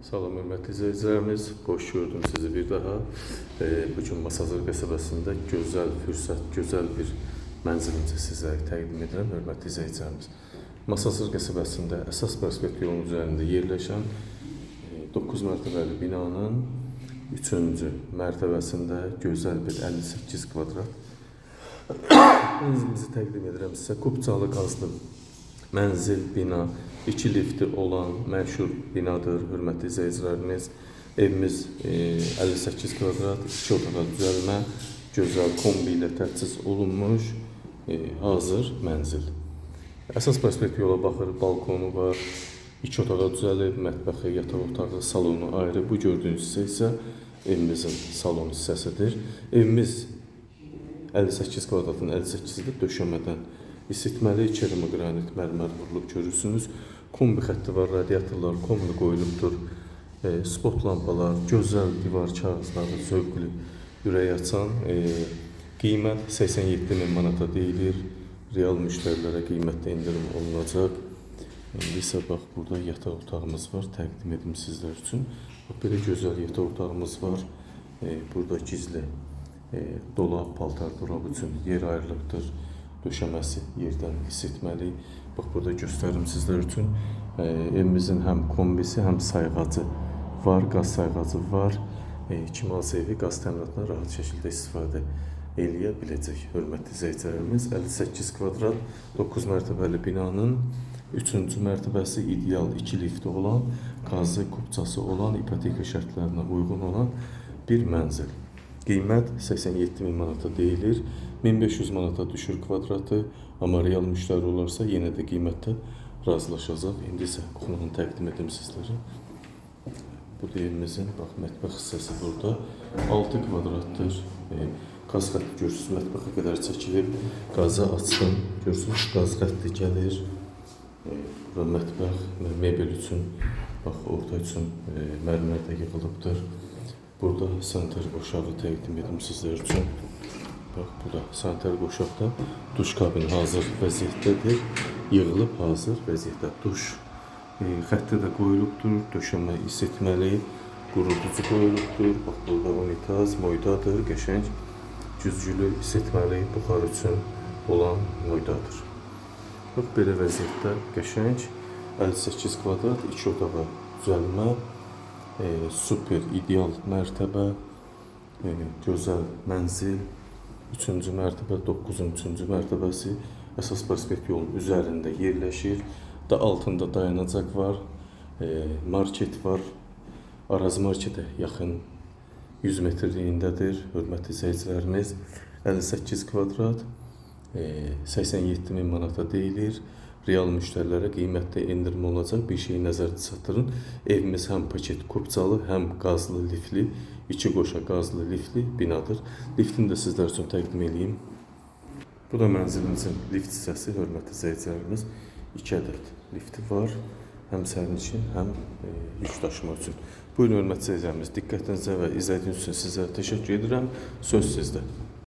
Salam hörmətli izləyicilərimiz, xoş gördüm sizi bir daha. Bugün Masazır qəsəbəsində gözəl fürsət, gözəl bir mənzilimizi sizlərə təqdim edirəm hörmətli izləyicilərimiz. Masazır qəsəbəsində əsas prospekt yolunun üzərində yerləşən 9 mərtəbəli binanın 3-cü mərtəbəsində gözəl bir 58 kvadrat mənzilimizi təqdim edirəm sizə. Kupçalı qazlı mənzil, bina, 2 lifti olan məşhur binadır, hörmətli izləyicilərimiz. Evimiz 58 kvadrat, 2 otağa düzəlmə, gözəl kombi ilə təchiz olunmuş, hazır mənzil. Əsas prospekt yola baxır, balkonu var, 2 otağa düzəlib, mətbəxi, yataq otağı, salonu ayrı. Bu gördüyünüz hissə isə evimizin salon hissəsidir. Evimiz 58 kvadratın 58-də döşəmədən isitməli, kerami qranit mərmər vurulub görürsünüz. Kombi xətti var, radiatorlar kombi qoyulubdur. Spot lampalar, gözəl divar kağızları, zövqlü, ürək açan. Qiymət 87.000 manata deyilir. Real müştərilərə qiymətdə indirim olunacaq. İndi isə bax, burada yataq otağımız var, təqdim edim sizlər üçün. Bax, belə gözəl yataq otağımız var. Burada gizli dolab, paltar dolab üçün yer ayrılıqdır. Döşəməsi yerdən isitməli. Bax, burada göstərim sizlər üçün. Evimizin həm kombisi, həm sayğacı var, qaz sayğacı var. Kimaz evi qaz təminatından rahat şəkildə istifadə eləyə biləcək. Hörmətli izləyicilərimiz, 58 kvadrat, 9 mərtəbəli binanın 3-cü mərtəbəsi ideal 2 lifti olan, qazı, kupçası olan, ipoteka şərtlərinə uyğun olan bir mənzil. Qiymət 87.000 manata deyilir. 1500 manata düşür kvadratı. Amma real müştəri olarsa yenə də qiymətdə razılaşacaq. İndi isə qonağını təqdim edim sizlərə. Bu da evimizin mətbəx hissəsi burada. 6 kvadratdır. Qaz xətti görürsünüz, mətbəxə qədər çəkilib. Qazı açdım. Görürsünüz, qaz xətti gəlir. Bura mətbəx, mebel üçün, bax, orta üçün mərmər də yığılıbdır. Burada sanitar qoşağı təqdim edim sizlər üçün. Bax, bu da sanitar qoşaqda duş kabini hazır vəziyyətdədir. Yığılıb hazır vəziyyətdə duş xətti də qoyulubdur. Döşəmə isitməli, quruducu qoyulubdur. Bax, burada unitaz, moydadır, qəşəng, güzgülü, isitməli, buxar üçün olan moydadır. Bax, belə vəziyyətdə qəşəng 58 kvadrat, 2 otağa düzəlmə, super, ideal mərtəbə, gözəl mənzil, 3-cü mərtəbə, 9-un 3-cü mərtəbəsi əsas prospekt yolun üzərində yerləşir. Altında dayanacaq var, market var, Araz marketə yaxın 100 metrliyindədir. Hörmətli izləyicilərimiz, 58 kvadrat, 87.000 manata deyilir. Real müştərilərə qiymətdə endirim olacaq. Bir şeyi nəzərdə çatdırın. Evimiz həm paket kupçalı, həm qazlı lifli, 2 qoşa qazlı lifli binadır. Liftini də sizlər üçün təqdim edeyim. Bu da mənzilimizin lift hissəsi, hörmətli izləyicilərimiz. 2 ədəd lifti var. Həm sərnişin, həm yük daşıma üçün. Buyurun hörmətli izləyicilərimiz, diqqətinizə və izlədiyiniz üçün sizə təşəkkür edirəm. Söz sizdə.